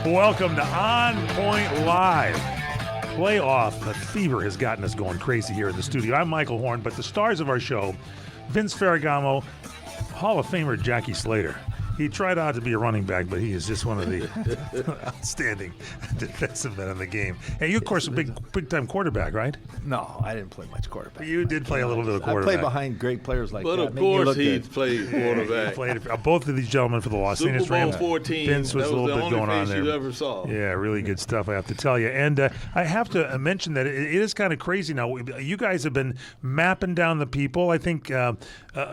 Welcome to On Point Live. Playoff fever has gotten us going crazy here in the studio. I'm Michael Horn, but the stars of our show, Vince Ferragamo, Hall of Famer Jackie Slater. He tried out to be a running back, but he is just one of the outstanding defensive men in the game. And you, of course, a big-time quarterback, right? No, I didn't play much quarterback. You did play a little bit of quarterback. I played behind great players like but that. But of course he played quarterback. He played both of these gentlemen for the Los Angeles Rams. Super Bowl 14, Vince was that a was little the bit only going on face there. you ever saw. Yeah, really good stuff, I have to tell you. And I have to mention that it is kind of crazy now. You guys have been mapping down the people. I think,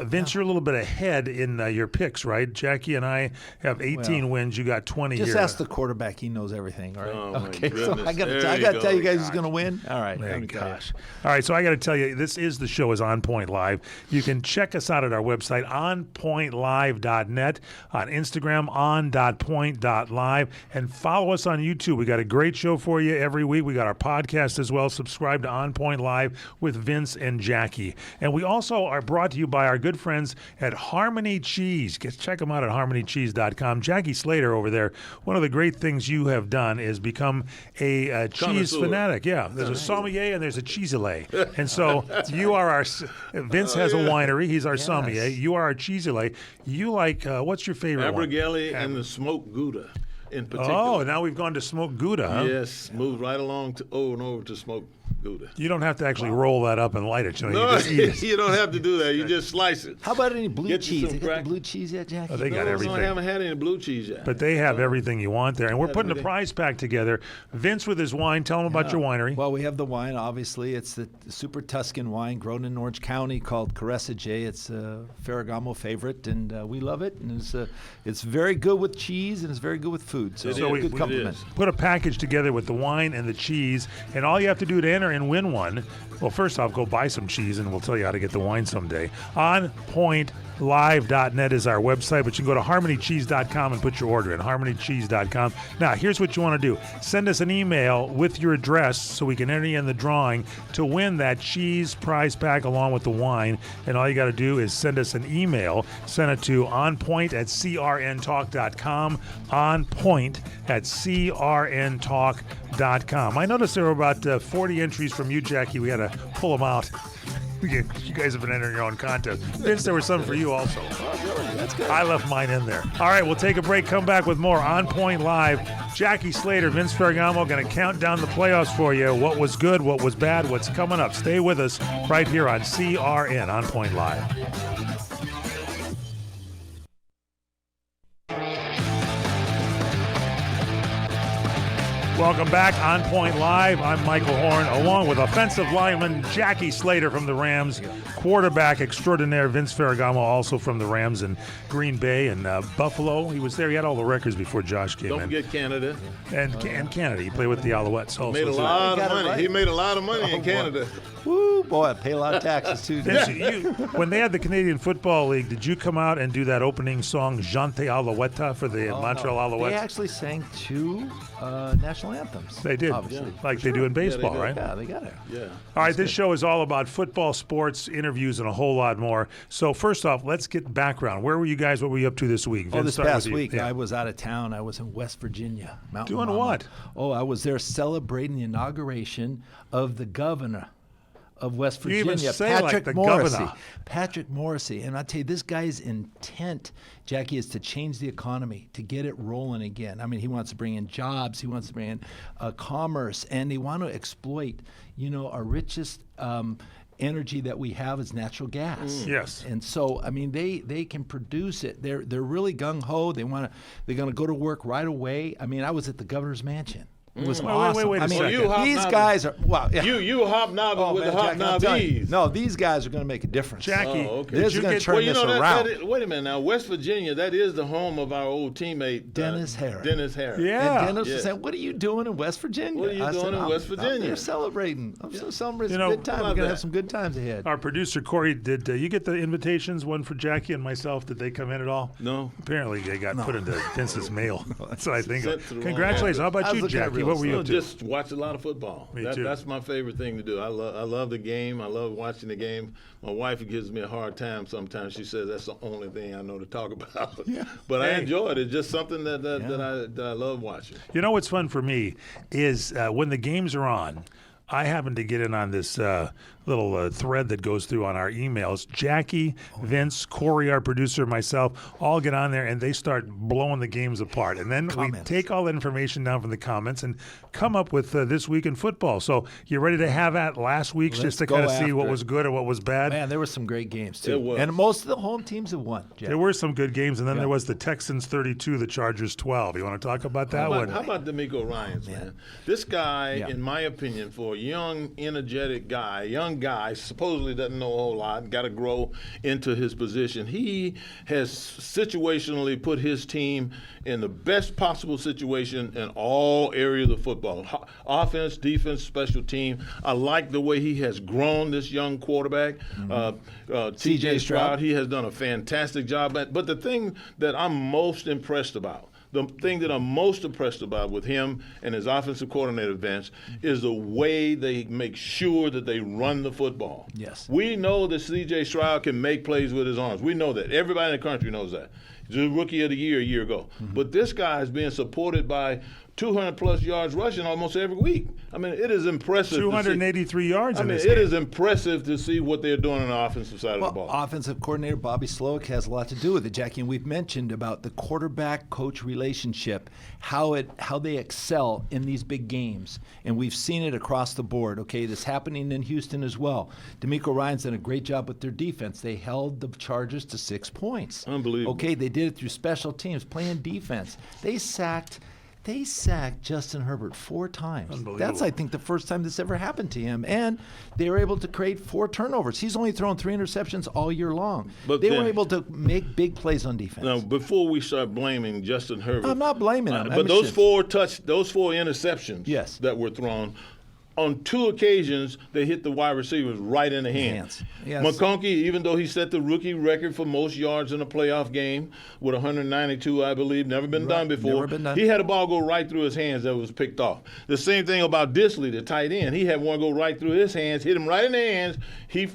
Vince, you're a little bit ahead in your picks, right? Jackie and I have 18 wins. You got 20 Just here. ask the quarterback. He knows everything, all right? Oh, okay, my so goodness. I got to tell you guys who's going to win? All right. Gosh. All right, so I got to tell you, the show is On Point Live. You can check us out at our website, onpointlive.net, on Instagram, on.point.live, and follow us on YouTube. We got a great show for you every week. We got our podcast as well. Subscribe to On Point Live with Vince and Jackie. And we also are brought to you by our good friends at Harmony Cheese. Check them out at harmonycheese.com. Jackie Slater over there, one of the great things you have done is become a cheese fanatic. Yeah, there's a sommelier and there's a cheeselay. And so you are our Vince has a winery. He's our sommelier. You are our cheeselay. You like what's your favorite one? Abergele and the smoked Gouda in particular. Oh, now we've gone to smoked Gouda, huh? Yes, moved right along over to smoked Gouda. You don't have to actually roll that up and light it. You just eat it. You don't have to do that. You just slice it. How about any blue cheese? They got crack. the blue cheese yet, Jackie? Oh, they got everything. I haven't had any blue cheese yet. But they have everything you want there. And we're putting a prize pack together. Vince with his wine. Tell them about your winery. Well, we have the wine, obviously. It's the Super Tuscan wine grown in Orange County called Caressa J. It's a Ferragamo favorite, and we love it. And it's very good with cheese, and it's very good with food. So we good compliment. Put a package together with the wine and the cheese. And all you have to do to enter and win one, well, first off, go buy some cheese, and we'll tell you how to get the wine someday. OnPointLive.net is our website, but you can go to harmonycheese.com and put your order in, harmonycheese.com. Now, here's what you want to do. Send us an email with your address so we can enter you in the drawing to win that cheese prize pack along with the wine. And all you got to do is send us an email. Send it to onpoint@crntalk.com, onpoint@crntalk.com. I noticed there were about 40 entries from you, Jackie. We had to pull them out. You guys have been entering your own contest. Vince, there was some for you also. Oh, really? That's good. I left mine in there. All right, we'll take a break, come back with more On Point Live. Jackie Slater, Vince Ferragamo going to count down the playoffs for you. What was good, what was bad, what's coming up. Stay with us right here on CRN, On Point Live. Welcome back, On Point Live. I'm Michael Horn, along with offensive lineman Jackie Slater from the Rams, quarterback extraordinaire Vince Ferragamo, also from the Rams in Green Bay and Buffalo. He was there. He had all the records before Josh came in. Don't forget Canada. And Canada. He played with the Alouettes also. Made a lot of money. Right. He made a lot of money in Canada. Woo, boy, I pay a lot of taxes, too. When they had the Canadian Football League, did you come out and do that opening song, Jante Alouette, for the Montreal Alouettes? They actually sang two national anthems. They did, like they do in baseball, right? Yeah, they got it. Yeah. All right, this show is all about football, sports, interviews, and a whole lot more. So first off, let's get background. Where were you guys? What were you up to this week? Vince, this past week, I was out of town. I was in West Virginia. Mountain Doing Mama. what? Oh, I was there celebrating the inauguration of the governor of West Virginia, you even say Patrick like the Morrissey. governor. Patrick Morrissey. And I tell you, this guy's intent, Jackie, is to change the economy, to get it rolling again. I mean, he wants to bring in jobs, he wants to bring in commerce, and they want to exploit, our richest energy that we have is natural gas. Yes. And so, I mean, they can produce it. They're really gung ho. They're going to go to work right away. I mean, I was at the governor's mansion. It was awesome. Wait a second. These guys are You hobnobbing with the hobnobbies. No, these guys are going to make a difference. Jackie, this is going to turn this around. Wait a minute now. West Virginia, that is the home of our old teammate Dennis Harris. Yeah. And Dennis was saying, "What are you doing in West Virginia?" What are you doing in West Virginia? They're celebrating. I'm celebrating some good time. We're going to have some good times ahead. Our producer Corey, did you get the invitations? One for Jackie and myself. Did they come in at all? No. Apparently, they got put into Vince's mail. That's what I think. Sent to the wrong Congratulations. How about I was you, looking at Jackie? Jackie, what were you up to? Just watch a lot of football. Me too. That's my favorite thing to do. I love the game. I love watching the game. My wife gives me a hard time sometimes. She says that's the only thing I know to talk about. Yeah. But I Hey. enjoy it. It's just something that I love watching. You know what's fun for me is when the games are on, I happen to get in on this little thread that goes through on our emails. Jackie, Vince, Corey, our producer, myself, all get on there and they start blowing the games apart. And then we Comments. take all that information down from the comments and come up with This Week in Football. So you ready to have at last week's Let's just to go kind of see after what it. was good or what was bad? Man, there were some great games, too. There was. And most of the home teams have won, Jack. There were some good games, and then there was the Texans 32, the Chargers 12. You want to talk about that one? How about D'Amico Ryans, man? This guy, Yeah. in my opinion, for a young, energetic guy, supposedly doesn't know a whole lot, got to grow into his position. He has situationally put his team in the best possible situation in all areas of football. Offense, defense, special team. I like the way he has grown this young quarterback. C.J. Stroud. He has done a fantastic job. But the thing that I'm most impressed about, with him and his offensive coordinator, Vince, is the way they make sure that they run the football. Yes. We know that C.J. Stroud can make plays with his arms. We know that. Everybody in the country knows that. He's the rookie of the year a year ago. But this guy is being supported by 200-plus yards rushing almost every week. I mean, it is impressive. 283 yards in this it game. is impressive to see what they're doing on the offensive side of the ball. Offensive coordinator Bobby Slowick has a lot to do with it, Jackie. And we've mentioned about the quarterback-coach relationship, how they excel in these big games. And we've seen it across the board. Okay, this happening in Houston as well. D'Amico Ryans done a great job with their defense. They held the Chargers to 6 points. Unbelievable. Okay, they did it through special teams, playing defense. They sacked Justin Herbert 4 times. Unbelievable. That's, I think, the first time this ever happened to him. And they were able to create 4 turnovers. He's only thrown 3 interceptions all year long. But they were then- able to make big plays on defense. Now, before we start blaming Justin Herbert, I'm not blaming him. but those four interceptions Yes. that were thrown, on 2 occasions they hit the wide receivers right in the hands. Yes. McConkey, even though he set the rookie record for most yards in a playoff game with 192, I believe, never been done before. Never been done. He had a ball go right through his hands that was picked off. The same thing about Disley, the tight end. He had one go right through his hands, hit him right in the hands. He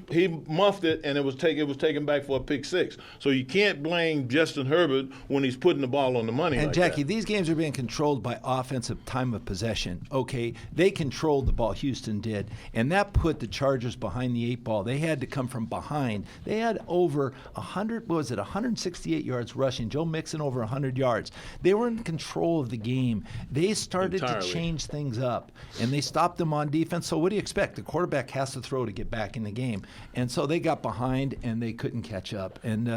muffed it, and it was taken back for a pick 6. So you can't blame Justin Herbert when he's putting the ball on the money. And like Jackie, that. these games are being controlled by offensive time of possession. Okay, they controlled the ball, Houston did, and that put the Chargers behind the 8 ball. They had to come from behind. They had over 168 yards rushing. Joe Mixon over 100 yards. They were in control of the game. They started Entirely. to change things up, and they stopped them on defense. So what do you expect? The quarterback has to throw to get back in the game, and so they got behind and they couldn't catch up. And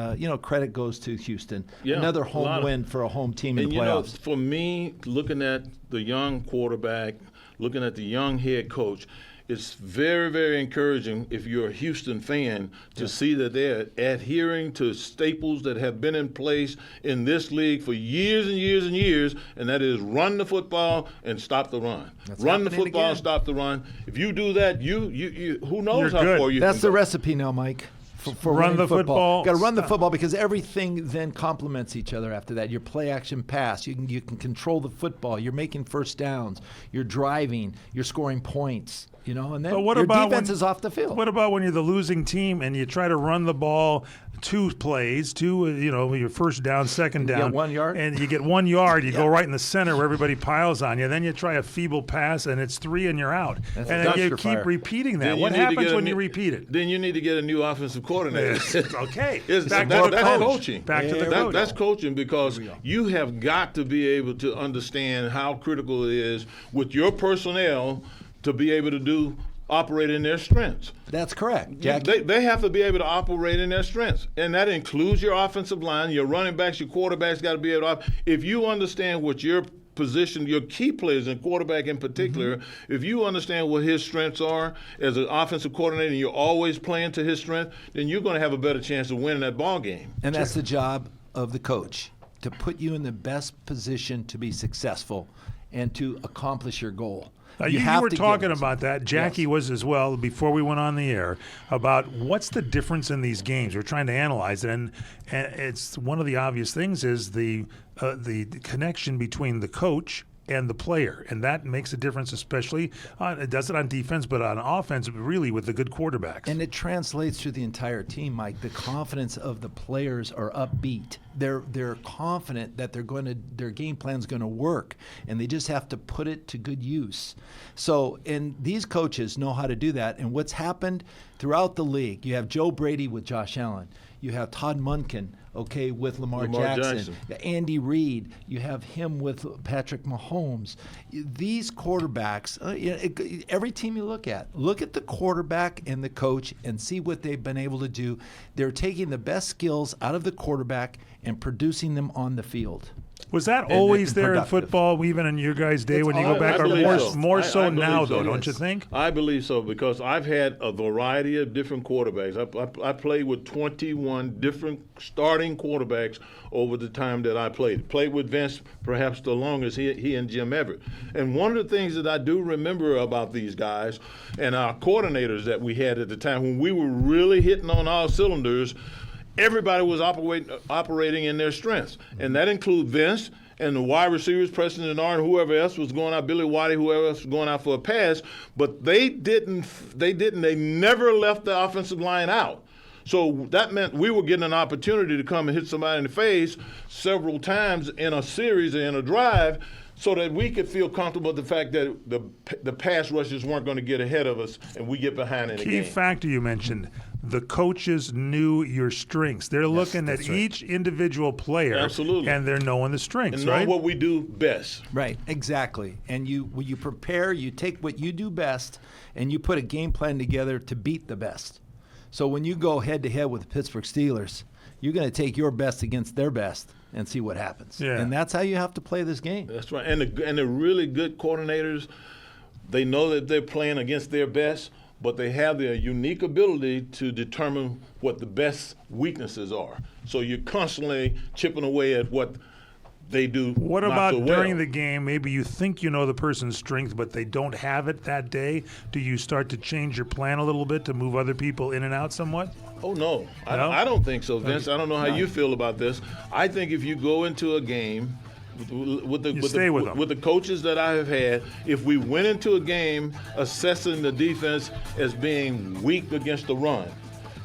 credit goes to Houston. Yeah, Another a lot home of- win for a home team in And the you know, playoffs. for me, looking at the young quarterback, looking at the young head coach, it's very, very encouraging if you're a Houston fan to see that they're adhering to staples that have been in place in this league for years and years and years, and that is run the football and stop the run. That's Run the happening football again. and stop the run. If you do that, you who knows You're how good. far you That's can the go. recipe now, Mike. For Run winning the football. Got to run the Stop. football because everything then complements each other after that. Your play action pass, you can control the football. You're making first downs. You're driving. You're scoring points. And then But what your about defense when- is off the field. What about when you're the losing team and you try to run the ball 2 plays, your first down, second You down. get 1 yard? And you get 1 yard, you go right in the center where everybody piles on you. Then you try a feeble pass and it's 3 and you're out. That's a and then you dumpster keep fire. repeating that. Then you What need to happens get a when new- you repeat it? Then you need to get a new offensive coordinator. Okay. It's Back to that's the coach. coaching. Back to the There coach. That's coaching because you have got to be able to understand how critical it is with your personnel to be able to operate in their strengths. That's correct, Jackie. They have to be able to operate in their strengths, and that includes your offensive line, your running backs, your quarterbacks got to be able to. If you understand what your position, your key players and quarterback in particular, if you understand what his strengths are as an offensive coordinator and you're always playing to his strength, then you're going to have a better chance of winning that ball game. And that's the job of the coach, to put you in the best position to be successful and to accomplish your goal. You have were to talking give it. about that. Jackie was as well before we went on the air about what's the difference in these games. We're trying to analyze it, and it's one of the obvious things is the connection between the coach and the player, and that makes a difference, especially it does it on defense, but on offense, really with the good quarterbacks. And it translates through the entire team, Mike. The confidence of the players are upbeat. They're confident that their game plan's going to work, and they just have to put it to good use. So, and these coaches know how to do that. And what's happened throughout the league, you have Joe Brady with Josh Allen. You have Todd Monken, with Lamar Jackson. Andy Reid, you have him with Patrick Mahomes. These quarterbacks, every team you look at the quarterback and the coach and see what they've been able to do. They're taking the best skills out of the quarterback and producing them on the field. Was that always there in football, even in your guys' day when you go back? Or more so now, though, don't you think? I believe so, because I've had a variety of different quarterbacks. I played with 21 different starting quarterbacks over the time that I played. Played with Vince perhaps the longest, he and Jim Everett. And one of the things that I do remember about these guys and our coordinators that we had at the time, when we were really hitting on all cylinders, everybody was operating in their strengths, and that includes Vince and the wide receivers, Preston and Arn, whoever else was going out, Billy Waddy, whoever else was going out for a pass. But they never left the offensive line out. So that meant we were getting an opportunity to come and hit somebody in the face several times in a series or in a drive, so that we could feel comfortable with the fact that the pass rushers weren't going to get ahead of us and we get behind in the game. Key factor you mentioned, the coaches knew your strengths. They're looking at each individual player. Absolutely. And they're knowing the strengths, and knowing right? what we do best. Right, exactly. And when you prepare, you take what you do best and you put a game plan together to beat the best. So when you go head-to-head with the Pittsburgh Steelers, you're going to take your best against their best and see what happens. Yeah. And that's how you have to play this game. That's right. And the really good coordinators, they know that they're playing against their best, but they have the unique ability to determine what the best weaknesses are. So you're constantly chipping away at what they do. What not about so well. during the game? Maybe you think you know the person's strength, but they don't have it that day. Do you start to change your plan a little bit to move other people in and out somewhat? Oh, no. No? I don't think so, Vince. I don't know how you feel about this. I think if you go into a game with the coaches that I have had, if we went into a game assessing the defense as being weak against the run,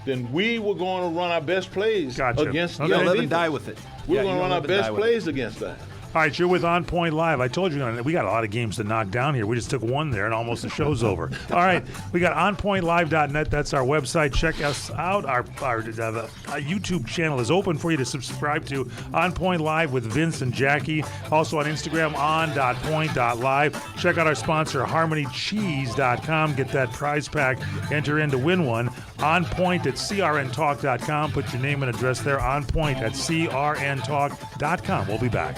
then we were going to run our best plays against the defense. Live and die with it. We're going to run our best plays against that. All right, you're with On Point Live. I told you we got a lot of games to knock down here. We just took one there, and almost the show's over. All right, we got onpointlive.net. That's our website. Check us out. Our YouTube channel is open for you to subscribe to. On Point Live with Vince and Jackie. Also on Instagram, on.point.live. Check out our sponsor, harmonycheese.com. Get that prize pack. Enter in to win one. On Point at crntalk.com. Put your name and address there. On Point at crntalk.com. We'll be back.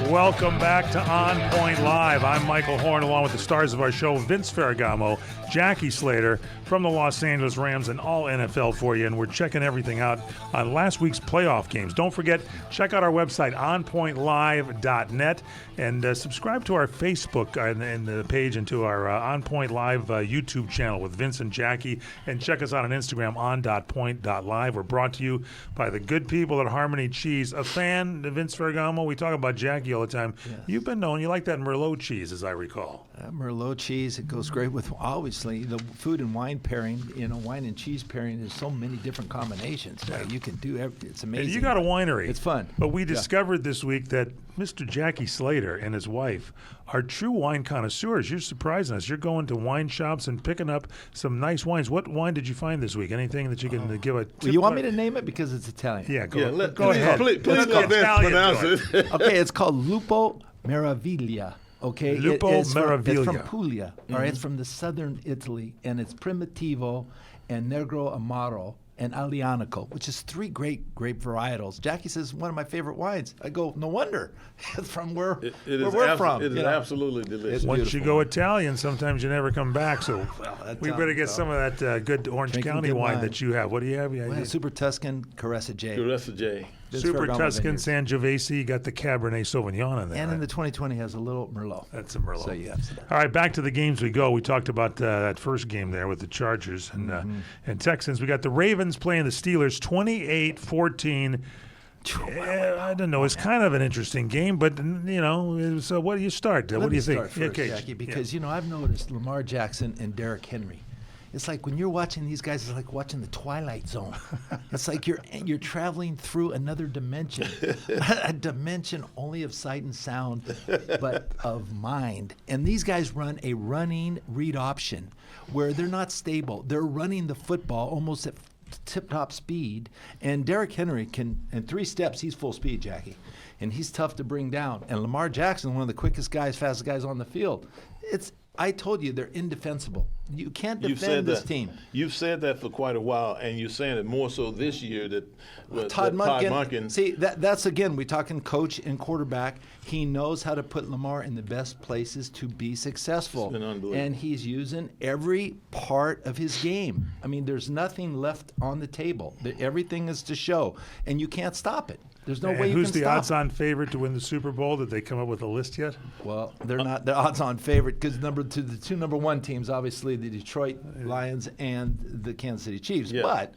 Welcome back to On Point Live. I'm Michael Horn, along with the stars of our show, Vince Ferragamo, Jackie Slater from the Los Angeles Rams, and all NFL for you. And we're checking everything out on last week's playoff games. Don't forget, check out our website, onpointlive.net, and subscribe to our Facebook and the page, and to our On Point Live YouTube channel with Vince and Jackie. And check us out on Instagram, on.point.live. We're brought to you by the good people at Harmony Cheese. A fan, Vince Ferragamo, we talk about Jackie all the time. Yes. You've been known, you like that Merlot cheese, as I recall. Merlot cheese, it goes great with, obviously, the food and wine pairing. Wine and cheese pairing, there's so many different combinations. You can do everything. It's amazing. And you got a winery. It's fun. But we discovered this week that Mr. Jackie Slater and his wife are true wine connoisseurs. You're surprising us. You're going to wine shops and picking up some nice wines. What wine did you find this week? Anything that you can give a tip? Well, you want me to name it because it's Italian? Yeah, go ahead. Please let Vince pronounce it. Okay, it's called Lupo Meraviglia. Okay, Lupo Meraviglia. It's from Puglia. All right, it's from the southern Italy, and it's Primitivo and Negro Amaro and Alianico, which is 3 great grape varietals. Jackie says one of my favorite wines. I go, no wonder. It's from where we're from. It is absolutely delicious. Once you go Italian, sometimes you never come back. So we better get some of that good Orange County wine that you have. What do you have? Super Tuscan Caressa J. Caressa J. Super Tuscan Sangiovese. You got the Cabernet Sauvignon in there. And in the 2020 has a little Merlot. That's a Merlot. So you have that. All right, back to the games we go. We talked about that first game there with the Chargers and Texans. We got the Ravens playing the Steelers 28-14. I don't know. It's kind of an interesting game, but, so what do you start? What do you think? First, Jackie, because, I've noticed Lamar Jackson and Derrick Henry. It's like when you're watching these guys, it's like watching the Twilight Zone. It's like you're traveling through another dimension, a dimension only of sight and sound, but of mind. And these guys run a running read option where they're not stable. They're running the football almost at tip-top speed. And Derrick Henry can, in 3 steps, he's full speed, Jackie. And he's tough to bring down. And Lamar Jackson, one of the quickest guys, fastest guys on the field. I told you they're indefensible. You can't defend this team. You've said that for quite a while, and you're saying it more so this year that Todd Monken. See, that's again, we're talking coach and quarterback. He knows how to put Lamar in the best places to be successful. It's been unbelievable. And he's using every part of his game. I mean, there's nothing left on the table. Everything is to show, and you can't stop it. There's no way you can stop. Who's the odds-on favorite to win the Super Bowl? Did they come up with a list yet? Well, they're not the odds-on favorite because the 2 number 1 teams, obviously the Detroit Lions and the Kansas City Chiefs. Yeah. But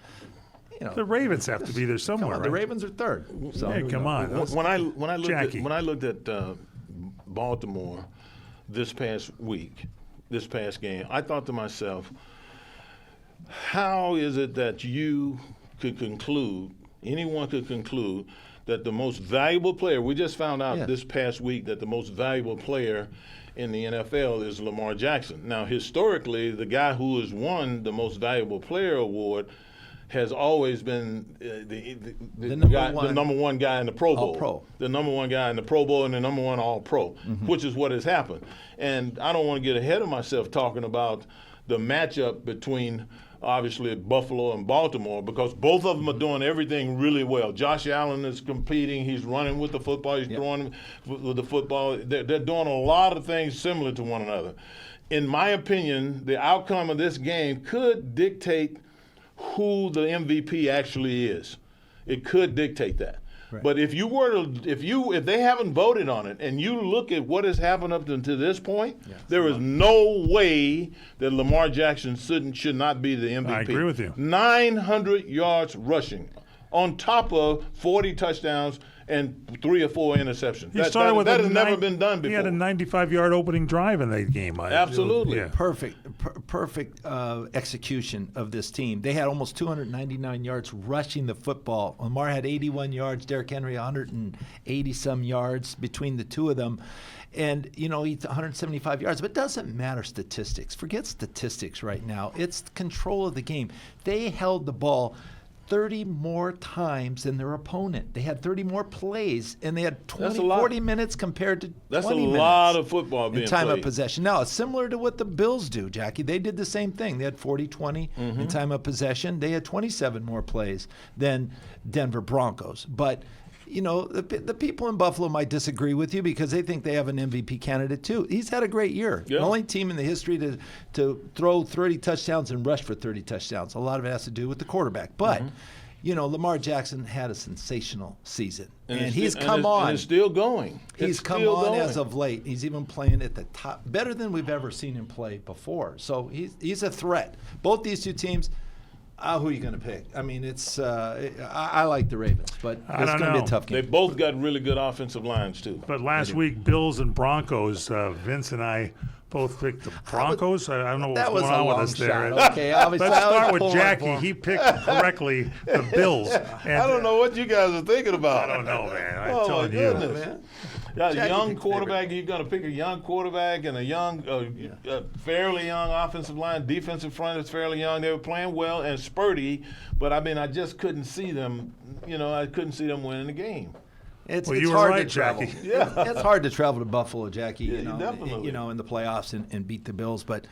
the Ravens have to be there somewhere. The Ravens are 3rd. So hey, come on. When I looked at Baltimore this past game, I thought to myself, how is it that you could conclude, anyone could conclude, that the most valuable player, we just found out this past week that the most valuable player in the NFL is Lamar Jackson. Now, historically, the guy who has won the most valuable player award has always been the number one guy in the Pro Bowl. All-Pro. The number one guy in the Pro Bowl and the number one All-Pro, which is what has happened. And I don't want to get ahead of myself talking about the matchup between obviously Buffalo and Baltimore, because both of them are doing everything really well. Josh Allen is competing. He's running with the football. He's throwing with the football. They're doing a lot of things similar to one another. In my opinion, the outcome of this game could dictate who the MVP actually is. It could dictate that. Right. But if they haven't voted on it, and you look at what has happened up to this point, there is no way that Lamar Jackson should not be the MVP. I agree with you. 900 yards rushing, on top of 40 touchdowns and 3 or 4 interceptions. That has never been done before. He had a 95-yard opening drive in that game. Absolutely. Perfect execution of this team. They had almost 299 yards rushing the football. Lamar had 81 yards. Derrick Henry 180-some yards between the two of them. And, he's 175 yards. But it doesn't matter statistics. Forget statistics right now. It's control of the game. They held the ball 30 more times than their opponent. They had 30 more plays, and they had 40 minutes compared to 20 minutes. That's a lot of football being time played. of possession. Now, it's similar to what the Bills do, Jackie. They did the same thing. They had 40-20 in time of possession. They had 27 more plays than Denver Broncos. But the people in Buffalo might disagree with you because they think they have an MVP candidate too. He's had a great year. Yeah. The only team in the history to throw 30 touchdowns and rush for 30 touchdowns. A lot of it has to do with the quarterback. But, Lamar Jackson had a sensational season. And he's come on. And it's still going. He's come on as of late. He's even playing at the top, better than we've ever seen him play before. So he's a threat. Both these two teams. Who are you going to pick? I mean, I like the Ravens, but it's going to be a tough game. They both got really good offensive lines, too. But last week, Bills and Broncos, Vince and I both picked the Broncos. I don't know what's going on with us there. Okay, let's start with Jackie. He picked correctly the Bills. I don't know what you guys are thinking about. I don't know, man. I'm telling you. Man. Yeah, a young quarterback. You're going to pick a young quarterback and a young, fairly young offensive line. Defensive front is fairly young. They were playing well and spurty, but I just couldn't see them. I couldn't see them winning the game. It's you were hard right, to travel. Jackie. Yeah, it's hard to travel to Buffalo, Jackie. Definitely. In the playoffs and beat the Bills. But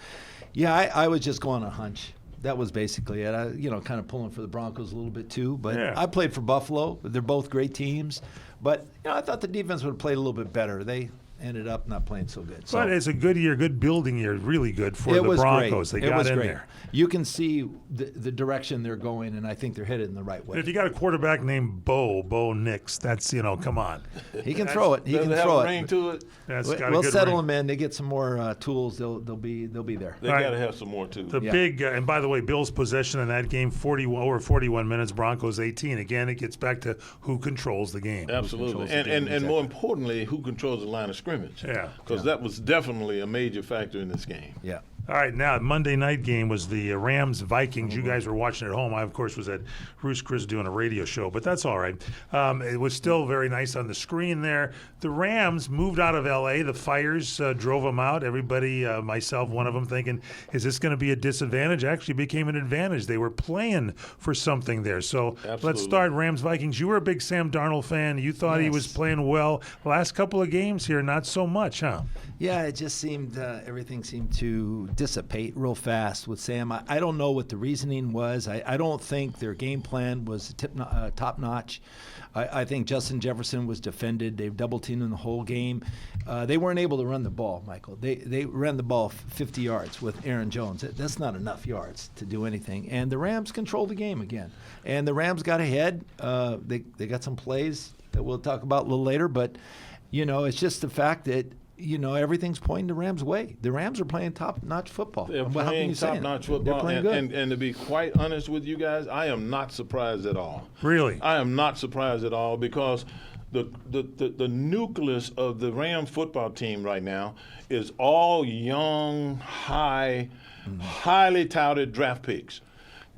I was just going on a hunch. That was basically it. I, kind of pulling for the Broncos a little bit too. But I played for Buffalo. They're both great teams. But I thought the defense would have played a little bit better. They ended up not playing so good. But it's a good year, good building year, really good for the Broncos. Great. They got in great. there. You can see the direction they're going, and I think they're headed in the right way. If you got a quarterback named Bo Nix, that's, come on. He can throw it. He Does can it have throw a it. ring to it? That's got a We'll good settle ring. them in. They get some more tools. They'll be there. They All right. got to have some more too. The big, and by the way, Bills' possession in that game, over 41 minutes, Broncos 18. Again, it gets back to who controls the game. Absolutely, and more importantly, who controls the line of scrimmage? Yeah. Because that was definitely a major factor in this game. Yeah. All right, now Monday night game was the Rams-Vikings. You guys were watching at home. I, of course, was at Roost Chris doing a radio show, but that's all right. It was still very nice on the screen there. The Rams moved out of L.A. The Fires drove them out. Everybody, myself, one of them, thinking, is this going to be a disadvantage? Actually became an advantage. They were playing for something there. So let's start Rams-Vikings. You were a big Sam Darnold fan. You thought he was playing well. Last couple of games here, not so much, huh? Yeah, it just seemed everything seemed to dissipate real fast with Sam. I don't know what the reasoning was. I don't think their game plan was top notch. I think Justin Jefferson was defended. They double-teamed him the whole game. They weren't able to run the ball, Michael. They ran the ball 50 yards with Aaron Jones. That's not enough yards to do anything. And the Rams controlled the game again. And the Rams got ahead. They got some plays that we'll talk about a little later. But, it's just the fact that everything's pointing the Rams' way. The Rams are playing top-notch football. They're playing top-notch football. They're playing good. And to be quite honest with you guys, I am not surprised at all. Really? I am not surprised at all because the nucleus of the Rams football team right now is all young, highly touted draft picks.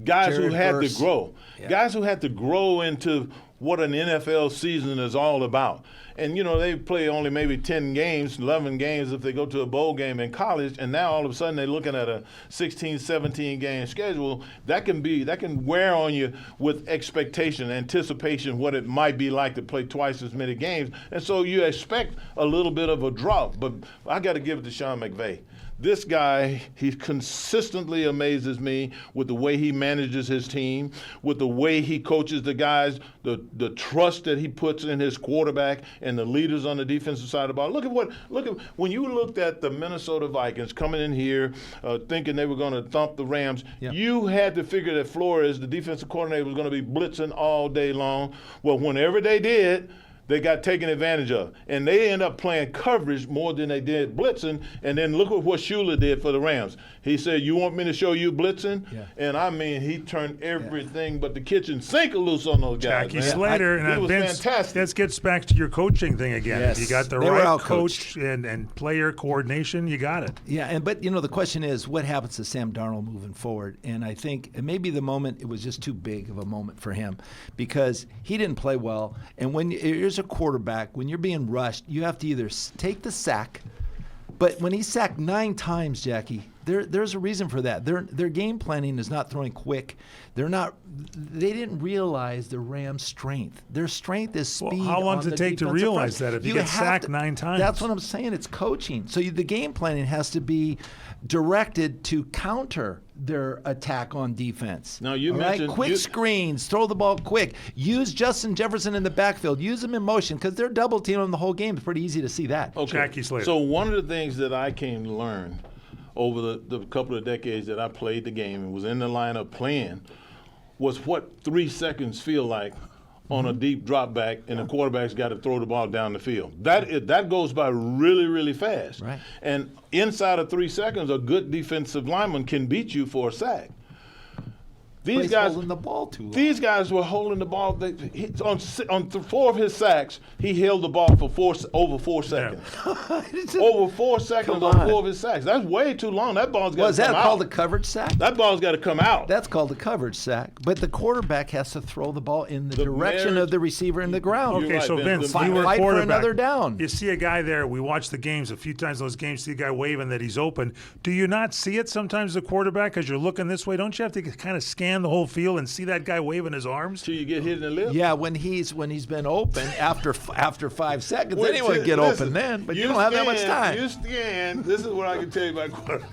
Guys who had to grow. Yeah. Guys who had to grow into what an NFL season is all about. And, they play only maybe 10 games, 11 games if they go to a bowl game in college, and now all of a sudden they're looking at a 16, 17 game schedule. That can wear on you with expectation, anticipation, what it might be like to play twice as many games. And so you expect a little bit of a drop. But I got to give it to Sean McVay. This guy, he consistently amazes me with the way he manages his team, with the way he coaches the guys, the trust that he puts in his quarterback and the leaders on the defensive side of the ball. Look at when you looked at the Minnesota Vikings coming in here thinking they were going to thump the Rams, you had to figure that Flores, the defensive coordinator, was going to be blitzing all day long. Well, whenever they did, they got taken advantage of. And they end up playing coverage more than they did blitzing. And then look at what Shula did for the Rams. He said, you want me to show you blitzing? Yeah. And, he turned everything but the kitchen sink loose on those guys. Jackie Slater. It was fantastic. This gets back to your coaching thing again. Yes. If you got the right coach and player coordination, you got it. Yeah, but the question is, what happens to Sam Darnold moving forward? And I think maybe the moment, it was just too big of a moment for him because he didn't play well. And when here's a quarterback, when you're being rushed, you have to either take the sack, but when he's sacked 9 times, Jackie, there's a reason for that. Their game planning is not throwing quick. They didn't realize the Rams' strength. Their strength is speed. Well, how long does it take to realize that if you get sacked 9 times? That's what I'm saying. It's coaching. So the game planning has to be directed to counter their attack on defense. Now you mentioned quick screens, throw the ball quick, use Justin Jefferson in the backfield, use him in motion because they're double teaming him the whole game. It's pretty easy to see that. Okay. Jackie Slater. So one of the things that I came to learn over the couple of decades that I played the game and was in the lineup playing was what 3 seconds feel like on a deep drop back, and the quarterback's got to throw the ball down the field. That goes by really, really fast. Right. And inside of 3 seconds, a good defensive lineman can beat you for a sack. These guys holding the ball too long. These guys were holding the ball. On 4 of his sacks, he held the ball for over 4 seconds. Yeah. Over 4 seconds on 4 of his sacks. That's way too long. That ball's got to come out. Was that called a coverage sack? That ball's got to come out. That's called a coverage sack. But the quarterback has to throw the ball in the direction of the receiver in the ground. Okay, right, so Vince, fight you were for quarterback. another down. You see a guy there. We watch the games a few times. Those games, see a guy waving that he's open. Do you not see it sometimes, the quarterback, because you're looking this way? Don't you have to kind of scan scan the whole field and see that guy waving his arms? Till you get hit in the lip? Yeah, when he's been open after 5 seconds, Wait, anyone can get listen, open then, but you don't have that much time. You scan. This is what I can tell you about quarterback.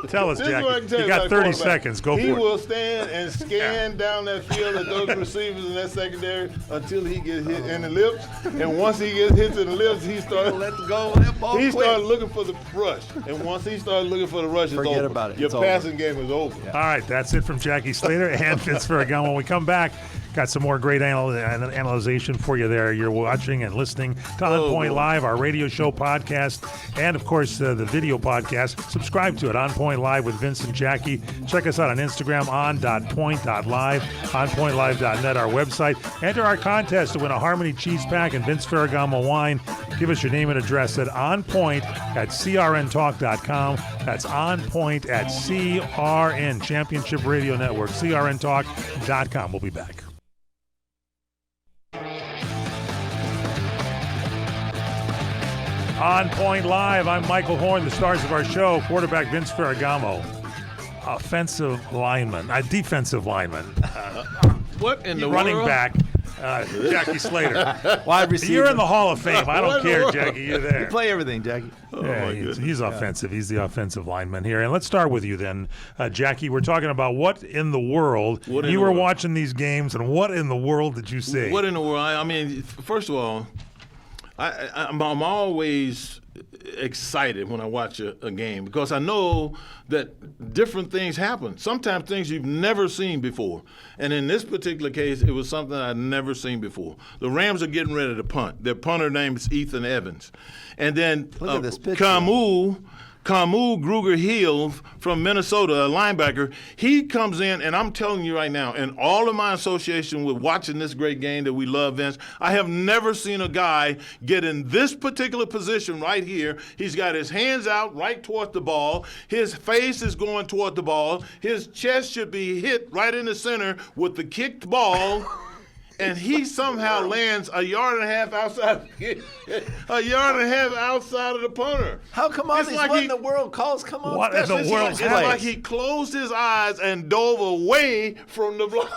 Tell us, This is Jackie. what I can tell You you got about 30 quarterback. seconds. Go He for it. will stand and scan down that field at those receivers in that secondary until he gets hit in the lips. And once he gets hit in the lips, he starts Let go of that ball He quick. started looking for the rush, and once he started looking for the rush, it's Forget over. about it. Your It's over. passing game is over. All right, that's it from Jackie Slater and Vince Ferragamo. When we come back, got some more great analyzation for you there. You're watching and listening to On Point Live, our radio show podcast, and, of course, the video podcast. Subscribe to it, On Point Live with Vince and Jackie. Check us out on Instagram, on.point.live, onpointlive.net, our website. Enter our contest to win a Harmony cheese pack and Vince Ferragamo wine. Give us your name and address at onpoint@crntalk.com. That's onpoint at CRN, Championship Radio Network, crntalk.com. We'll be back. On Point Live, I'm Michael Horn, the stars of our show, quarterback Vince Ferragamo, offensive lineman, defensive lineman, What in the running world? back, Jackie Slater. Wide receiver. You're in the Hall of Fame. I What don't in the care, world? Jackie. You're there. Play everything, Jackie. Yeah, he's offensive. He's the offensive lineman here. And let's start with you then, Jackie. We're talking about what in the world. What in you the were world? watching these games, and what in the world did you see? What in the world? I mean, first of all, I'm always excited when I watch a game because I know that different things happen. Sometimes things you've never seen before. And in this particular case, it was something I'd never seen before. The Rams are getting ready to punt. Their punter name is Ethan Evans. And then Look at this picture. Camus Gruger-Hill from Minnesota, a linebacker, he comes in, and I'm telling you right now, in all of my association with watching this great game that we love, Vince, I have never seen a guy get in this particular position right here. He's got his hands out right toward the ball. His face is going toward the ball. His chest should be hit right in the center with the kicked ball. And he somehow lands a yard and a half outside of the punter. How come all It's these like what he- in the world calls come on? What in the special world? teams It's plays? like he closed his eyes and dove away from the block.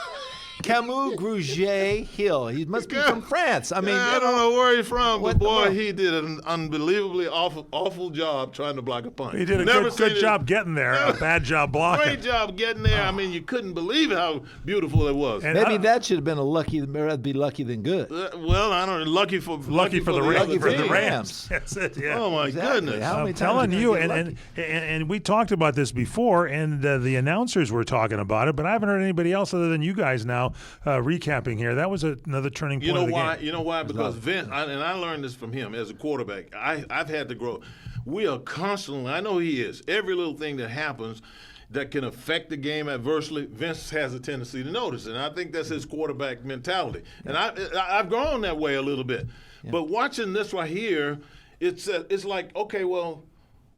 Camus Gruger-Hill. He must be from France. I mean, I don't know where he's from, What but the boy, world? he did an unbelievably awful job trying to block a punt. He did a Never good seen it. job getting there. A bad job blocking. Great job getting there. I mean, you couldn't believe how beautiful it was. And maybe I- that should have been rather be lucky than good. Well, I don't know. Lucky for the other Lucky for the team. Rams. That's it. Yeah. Oh my Exactly. goodness! How many I'm times telling are you, gonna and, get and we talked about this before, and the announcers were talking about it, but I haven't heard anybody else other than you guys now recapping here. That was another turning point You know of the why? game. You know why? Because Vince, and I learned this from him as a quarterback. I've had to grow. We are constantly. I know he is. Every little thing that happens that can affect the game adversely, Vince has a tendency to notice, and I think that's his quarterback mentality. And I've grown that way a little bit. But watching this right here, it's like, okay, well,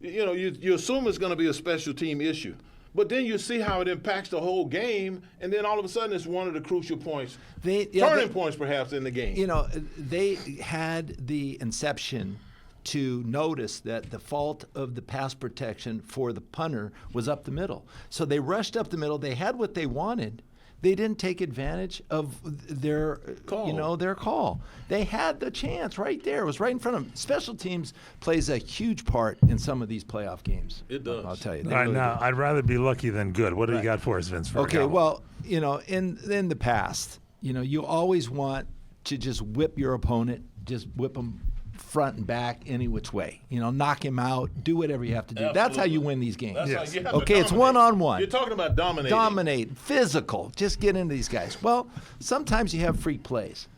you know, you assume it's going to be a special team issue. But then you see how it impacts the whole game, and then all of a sudden it's one of the crucial points, turning points perhaps in the game. You know, they had the inception to notice that the fault of the pass protection for the punter was up the middle. So they rushed up the middle. They had what they wanted. They didn't take advantage of their call. They had the chance right there. It was right in front of them. Special teams plays a huge part in some of these playoff games. It does. I'll tell you. They All right, really now do. I'd rather be lucky than good. What do you got for us, Vince? Okay, Ferragamo? well, you know, in the past, you know, you always want to just whip your opponent, just whip them front and back any which way. You know, knock him out, do whatever you have to do. That's how you win these games. That's how you have to Okay, it's dominate. one-on-one. You're talking about dominating. Dominate, physical, just get into these guys. Well, sometimes you have freak plays,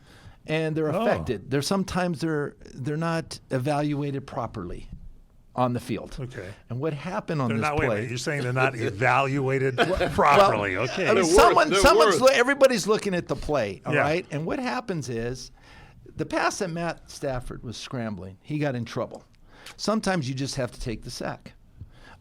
and they're affected. Sometimes they're not evaluated properly on the field. Okay. And what happened on They're this not, wait a play? minute, you're saying they're not evaluated properly. Okay. I mean, They're worth. everybody's looking at the play, all Yeah. right? And what happens is the pass that Matt Stafford was scrambling, he got in trouble. Sometimes you just have to take the sack,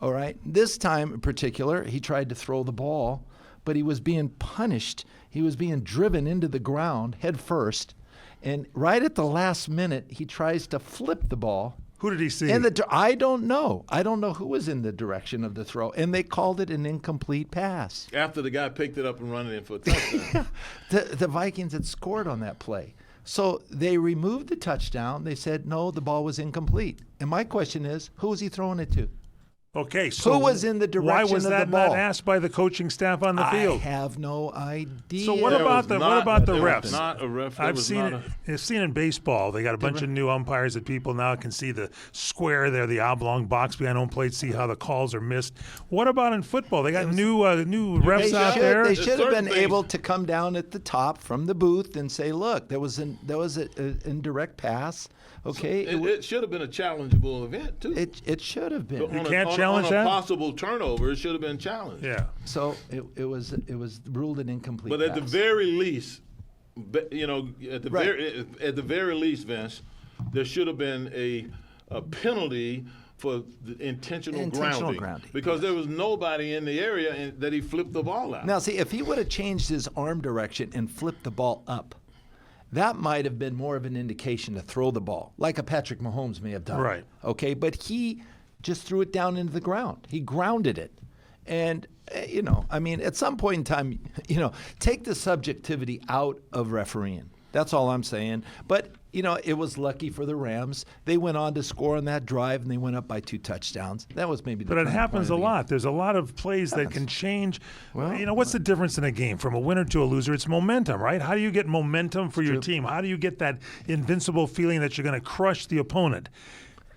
all right? This time in particular, he tried to throw the ball, but he was being punished. He was being driven into the ground head first. And right at the last minute, he tries to flip the ball, Who did he see? I don't know. I don't know who was in the direction of the throw, and they called it an incomplete pass. After the guy picked it up and running in for a touchdown. The Vikings had scored on that play. So they removed the touchdown. They said, no, the ball was incomplete. And my question is, who was he throwing it to? Okay, so who was in the direction why was of that the ball? not asked by the coaching staff on the field? I have no idea. So what about the refs? Not a ref. I've seen in baseball. They got a bunch of new umpires that people now can see the square there, the oblong box behind home plate, see how the calls are missed. What about in football? They got new refs out there. They should have been able to come down at the top from the booth and say, look, there was an indirect pass. Okay, it should have been a challengeable event too. It should have been. You can't challenge on that? a possible turnover, it should have been challenged. Yeah. So it was ruled an incomplete. But at the pass. very least, at the very least, Vince, there should have been a penalty for the intentional grounding because there was nobody in the area that he flipped the ball out. Now, see, if he would have changed his arm direction and flipped the ball up, that might have been more of an indication to throw the ball, like a Patrick Mahomes may have done. Right. Okay, but he just threw it down into the ground. He grounded it. And, at some point in time, take the subjectivity out of refereeing. That's all I'm saying. But, it was lucky for the Rams. They went on to score on that drive, and they went up by 2 touchdowns. That was maybe the But it happens a lot. There's a lot of plays that can change. Well, what's the difference in a game from a winner to a loser? It's momentum, right? How do you get momentum for your team? How do you get that invincible feeling that you're going to crush the opponent?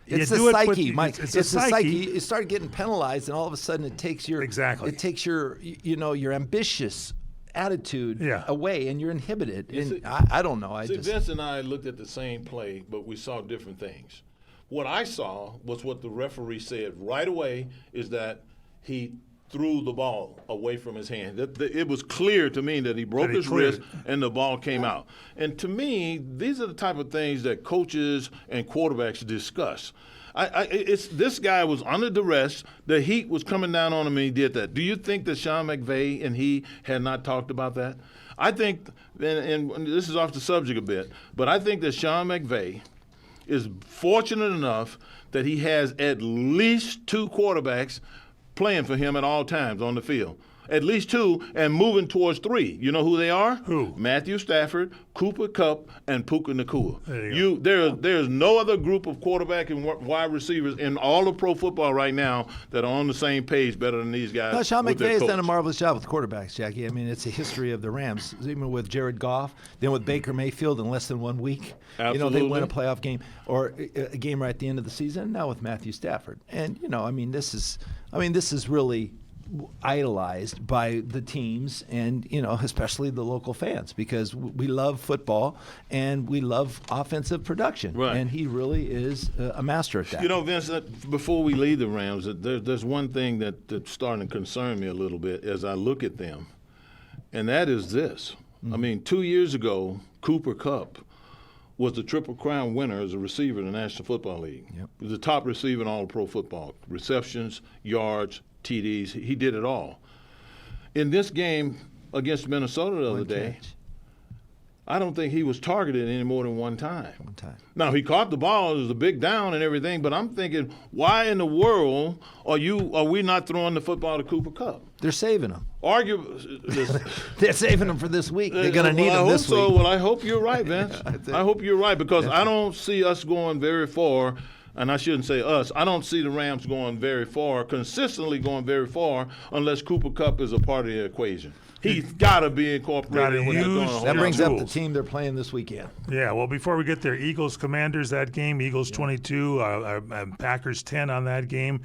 It's the psyche, Mike. It's the psyche. You start getting penalized, and all of a sudden it takes your your ambitious attitude away, and you're inhibited. And I don't know. Vince and I looked at the same play, but we saw different things. What I saw was what the referee said right away is that he threw the ball away from his hand. It was clear to me that he broke his wrist and the ball came out. And to me, these are the type of things that coaches and quarterbacks discuss. This guy was under duress. The heat was coming down on him, and he did that. Do you think that Sean McVay and he had not talked about that? I think, and this is off the subject a bit, but I think that Sean McVay is fortunate enough that he has at least 2 quarterbacks playing for him at all times on the field. At least 2, and moving towards 3. You know who they are? Who? Matthew Stafford, Cooper Kupp, and Puka Nacua. There there's no other group of quarterback and wide receivers in all of pro football right now that are on the same page better than these guys. No, Sean McVay has done a marvelous job with quarterbacks, Jackie. I mean, it's a history of the Rams, even with Jared Goff, then with Baker Mayfield in less than 1 week. Absolutely. They win a playoff game or a game right at the end of the season. Now with Matthew Stafford, and this is really idolized by the teams and especially the local fans because we love football and we love offensive production, right. And he really is a master at that. Vince, before we leave the Rams, there's one thing that's starting to concern me a little bit as I look at them, and that is this. I mean, 2 years ago, Cooper Kupp was the Triple Crown winner as a receiver in the National Football League. Yep. He was the top receiver in all of pro football. Receptions, yards, TDs, he did it all. In this game against Minnesota the other day, I don't think he was targeted any more than one time. Now, he caught the ball. It was a big down and everything, but I'm thinking, why in the world are we not throwing the football to Cooper Kupp? They're saving him. They're saving him for this week. They're going to need him this week. Well, I hope you're right, Vince. I hope you're right because I don't see us going very far. And I shouldn't say us. I don't see the Rams consistently going very far, unless Cooper Kupp is a part of the equation. He's got to be incorporated. That brings up the team they're playing this weekend. Yeah, well, before we get there, Eagles-Commanders, that game. Eagles 22, Packers 10 on that game.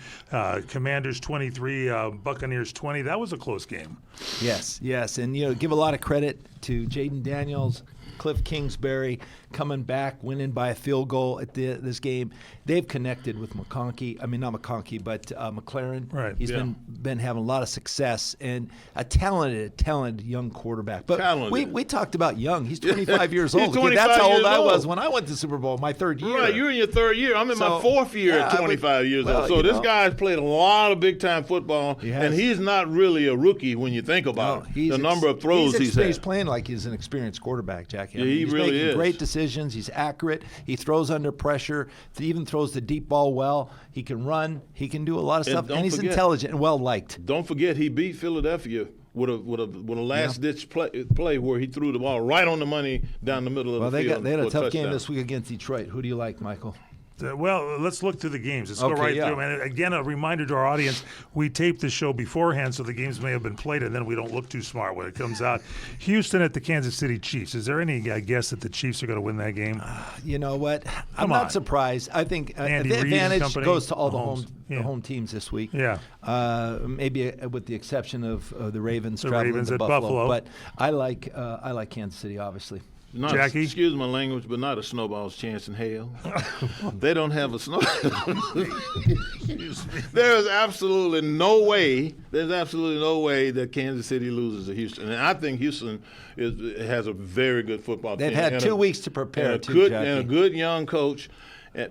Commanders 23, Buccaneers 20. That was a close game. Yes. And, give a lot of credit to Jaden Daniels, Cliff Kingsbury coming back, winning by a field goal at this game. They've connected with McConkey. I mean, not McConkey, but McLaren. Right. He's been having a lot of success and a talented talented young quarterback. But Talented. we talked about young. He's 25 years He's old. Okay, 25 that's how old years I was old. when I went to Super Bowl, my third year. Right, you're in your third year. I'm in my So, fourth year yeah, at 25 years old. So this guy's played a lot of big-time football, He has. and he's not really a rookie when you think about it. The number of throws he's He's had. playing like he's an experienced quarterback, Jackie. Yeah, he he's really making is. great decisions. He's accurate. He throws under pressure. He even throws the deep ball well. He can run. He can do a lot of stuff, don't and he's forget- intelligent and well-liked. Don't forget, he beat Philadelphia with a last-ditch play where he threw the ball right on the money down the middle of Well, the field. they had a for tough game touchdown. this week against Detroit. Who do you like, Michael? Well, let's look through the games. Let's go Okay, right yeah. through them. And again, a reminder to our audience, we taped the show beforehand, so the games may have been played, and then we don't look too smart when it comes out. Houston at the Kansas City Chiefs. Is there any guess that the Chiefs are going to win that game? You know what? I'm Come on. not surprised. I think Andy the Reid and advantage company, goes to all Mahomes. the home teams this week. Yeah. Maybe with the exception of the Ravens The traveling Ravens to at Buffalo. Buffalo. But I like Kansas City, obviously. Not Jackie? excuse my language, but not a snowball's chance in hell. They don't have a snow. There is absolutely no way. There's absolutely no way that Kansas City loses to Houston, and I think Houston has a very good football They've team. had and 2 weeks to prepare, and too, a good Jackie. and a good young coach.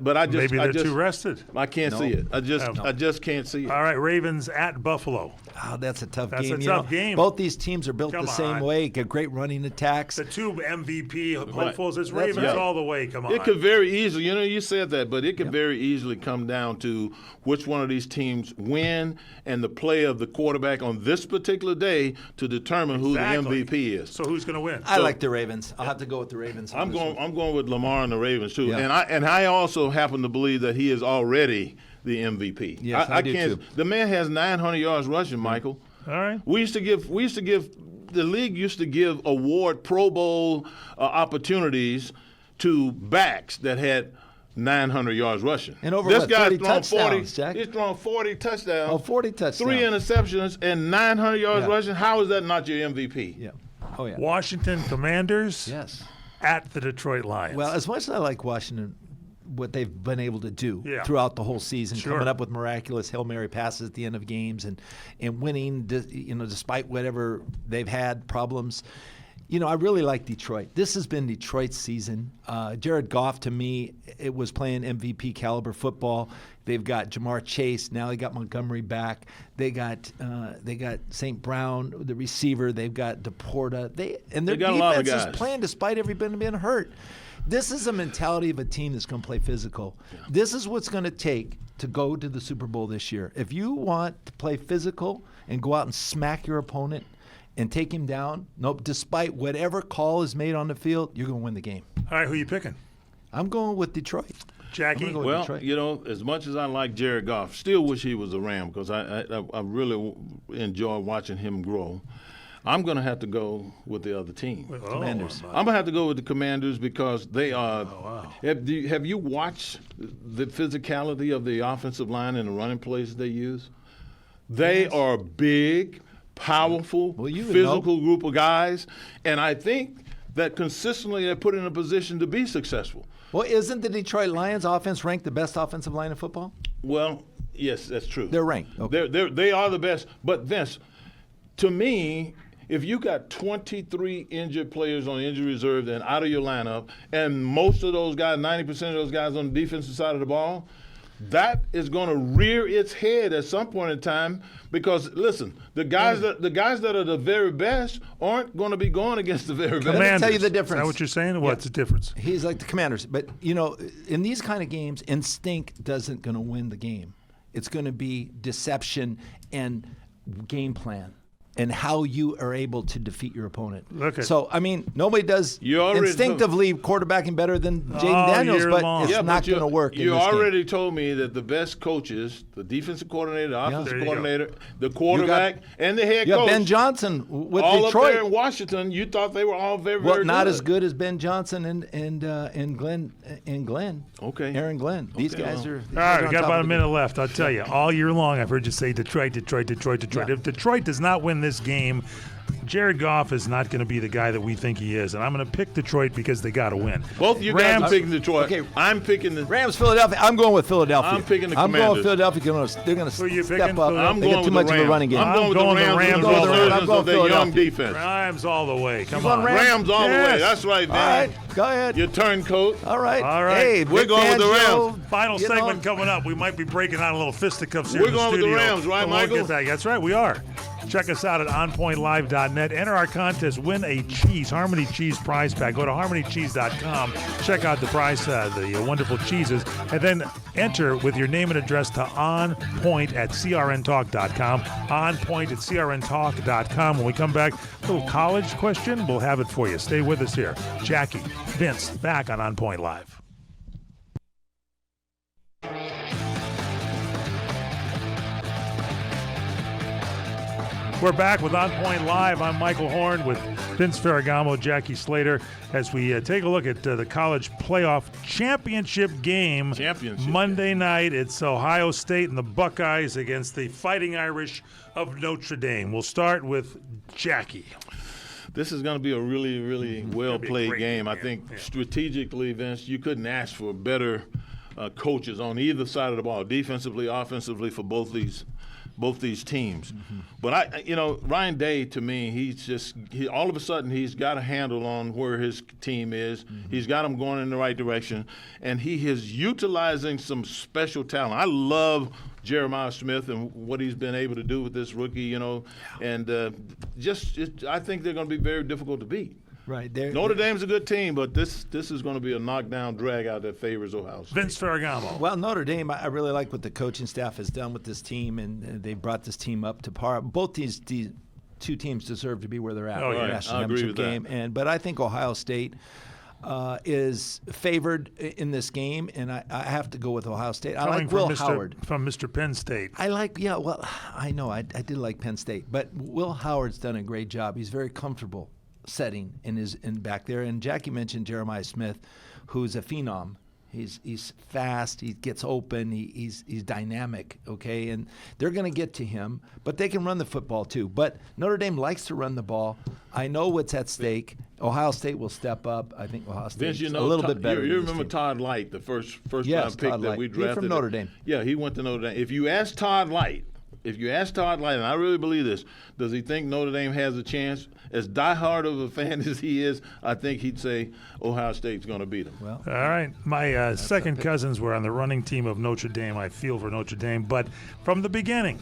But I just Maybe I they're just, too rested. I can't No. see it. I No. just can't see it. All right, Ravens at Buffalo. Oh, that's a tough That's game. a You tough know, game. Both these teams are built Come the same on. way. Got great running attacks. The two MVP hopefuls. It's That's Ravens right. all the way. Come on. It could very easily, you said that, but it could very easily come down to which one of these teams win and the play of the quarterback on this particular day to determine who the Exactly. MVP is. So who's going to win? I like the Ravens. I'll have to go with the Ravens. on I'm this going. one. I'm going with Lamar and the Ravens too, Yeah. and I also happen to believe that he is already the MVP. Yes, I do can't. too. The man has 900 yards rushing, Michael. All right. We used to give. The league used to give award Pro Bowl opportunities to backs that had 900 yards rushing. And over this what, guy's 30 thrown 40. touchdowns, Jack? He's thrown 40 touchdowns. Oh, 40 touchdowns. 3 interceptions and 900 yards Yeah. rushing. How is that not your MVP? Yeah. Oh, yeah. Washington Commanders Yes. at the Detroit Lions. Well, as much as I like Washington, what they've been able to do Yeah. throughout the whole season, Sure. coming up with miraculous Hail Mary passes at the end of games and winning, despite whatever they've had problems. I really like Detroit. This has been Detroit's season. Jared Goff, to me, it was playing MVP caliber football. They've got Jamar Chase. Now they got Montgomery back. They got St. Brown, the receiver. They've got DePorta. And their They got a lot of defense is guys. playing despite everybody being hurt. This is a mentality of a team that's going to play physical. Yeah. This is what's going to take to go to the Super Bowl this year. If you want to play physical and go out and smack your opponent and take him down, despite whatever call is made on the field, you're going to win the game. All right, who you picking? I'm going with Detroit. Jackie? I'm gonna go Well, Detroit. as much as I like Jared Goff, still wish he was a Ram because I really enjoy watching him grow. I'm going to have to go with the other team. Commanders. I'm going to have to go with the Commanders because they are. wow. Have you watched the physicality of the offensive line and the running plays they use? They are big, powerful, Well, you would physical group of guys, and I think that consistently they're put in a position to be successful. Well, isn't the Detroit Lions offense ranked the best offensive line in football? Well, yes, that's true. They're ranked. Okay. They are the best. But Vince, to me, if you got 23 injured players on injury reserve and out of your lineup, and most of those guys, 90% of those guys on the defensive side of the ball, that is going to rear its head at some point in time because listen, the guys that are the very best aren't going to be going against the very best. Commanders. tell you the Is difference. that what you're saying? What's the difference? He's like the Commanders. But, in these kind of games, instinct doesn't going to win the game. It's going to be deception and game plan and how you are able to defeat your opponent. So, nobody does You already instinctively quarterbacking better than Jaden All Daniels, year but long. it's Yeah, not but you- going to work You in this already game. told me that the best coaches, the defensive coordinator, the There offensive you coordinator, the quarterback, and the head Yeah, coach. Ben Johnson with all Detroit. up there in Washington, you thought they were all very, Well, very not good. as good as Ben Johnson and Glenn. Okay. Aaron Glenn. These Okay, guys well. are. All right, we on got top about of a the minute left. I'll tell you, all year long I've heard you say Detroit. Yeah. If Detroit does not win this game. Jared Goff is not going to be the guy that we think he is, and I'm going to pick Detroit because they got to win. Both of you guys are picking Detroit. Okay. I'm picking the Rams, Philadelphia. I'm going with Philadelphia. I'm picking the I'm going with Commanders. Philadelphia. They're going to Who are you step picking? up. I'm They going get too with much the of a Rams. running game. I'm going with going the the Rams. Rams with all the way. the I'm resurgence going of their young Philadelphia. defense. Rams all the way. Come going on. Rams all the way. Yes. That's right, All Dan. right, go ahead. Your turncoat. All right. All right. Hey, We're Vic going with the Fangio, Rams. Final you know, segment coming up. We might be breaking out a little fisticuffs here We're in the going with the studio. Rams, right, But we'll Michael? get that. That's right, we are. Check us out at onpointlive.net. Enter our contest. Win a cheese, Harmony Cheese prize pack. Go to harmonycheese.com. Check out the prize, the wonderful cheeses, and then enter with your name and address to onpoint@crntalk.com. Onpoint@crntalk.com. When we come back, a little college question. We'll have it for you. Stay with us here. Jackie, Vince, back on Point Live. We're back with On Point Live. I'm Michael Horn with Vince Ferragamo, Jackie Slater, as we take a look at the college playoff championship game. Monday night. It's Ohio State and the Buckeyes against the Fighting Irish of Notre Dame. We'll start with Jackie. This is going to be a really, really well-played game. I think Yeah. strategically, Vince, you couldn't ask for better coaches on either side of the ball, defensively, offensively, for both these teams. But Ryan Day, to me, he all of a sudden he's got a handle on where his team is. He's got them going in the right direction, and he is utilizing some special talent. I love Jeremiah Smith and what he's been able to do with this rookie, and I think they're going to be very difficult to beat. Right. Notre Dame's a good team, but this is going to be a knockdown drag out that favors Ohio State. Vince Ferragamo. Well, Notre Dame, I really like what the coaching staff has done with this team, and they brought this team up to par. Both these two teams deserve to be where they're at Oh, in the yeah. national I agree championship with game. But I think Ohio State is favored in this game, and I have to go with Ohio State. I like Will Howard. From Mr. Penn State. I know I did like Penn State, but Will Howard's done a great job. He's very comfortable setting in back there. And Jackie mentioned Jeremiah Smith, who's a phenom. He's fast. He gets open. He's dynamic. Okay, and they're going to get to him, but they can run the football too. But Notre Dame likes to run the ball. I know what's at stake. Ohio State will step up. I think Ohio State's Vince, a little bit better. You than this remember team. Todd Light, the first Yes, round pick Todd that Light. we He's drafted? from Notre Dame. Yeah, he went to Notre Dame. If you ask Todd Light, and I really believe this, does he think Notre Dame has a chance? As diehard of a fan as he is, I think he'd say Ohio State's going to beat him. Well, All right. My second cousins were on the running team of Notre Dame. I feel for Notre Dame. But from the beginning,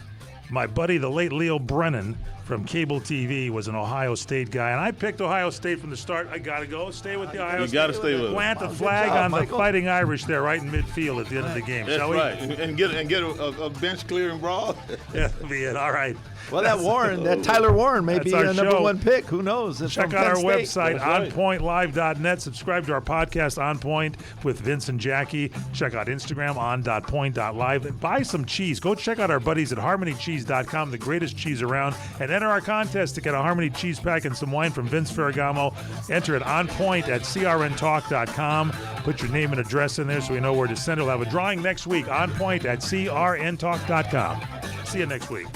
my buddy, the late Leo Brennan from cable TV, was an Ohio State guy. And I picked Ohio State from the start. I got to go. Stay with the Ohio State. You got to stay with it. Plant the Good flag job, on the Michael. Fighting Irish there right in midfield at the end of the game, That's shall we? right. And get a bench clearing brawl. Yeah, that'll be it. All right. well, that Tyler Warren may That's be our a number show. one pick. Who knows? It's Check from out our Penn State. website, That's right. onpointlive.net. Subscribe to our podcast, On Point, with Vince and Jackie. Check out Instagram, on.point.live. And buy some cheese. Go check out our buddies at harmonycheese.com, the greatest cheese around. And enter our contest to get a Harmony cheese pack and some wine from Vince Ferragamo. Enter it onpoint@crntalk.com. Put your name and address in there so we know where to send it. We'll have a drawing next week, onpoint@crntalk.com. See you next week.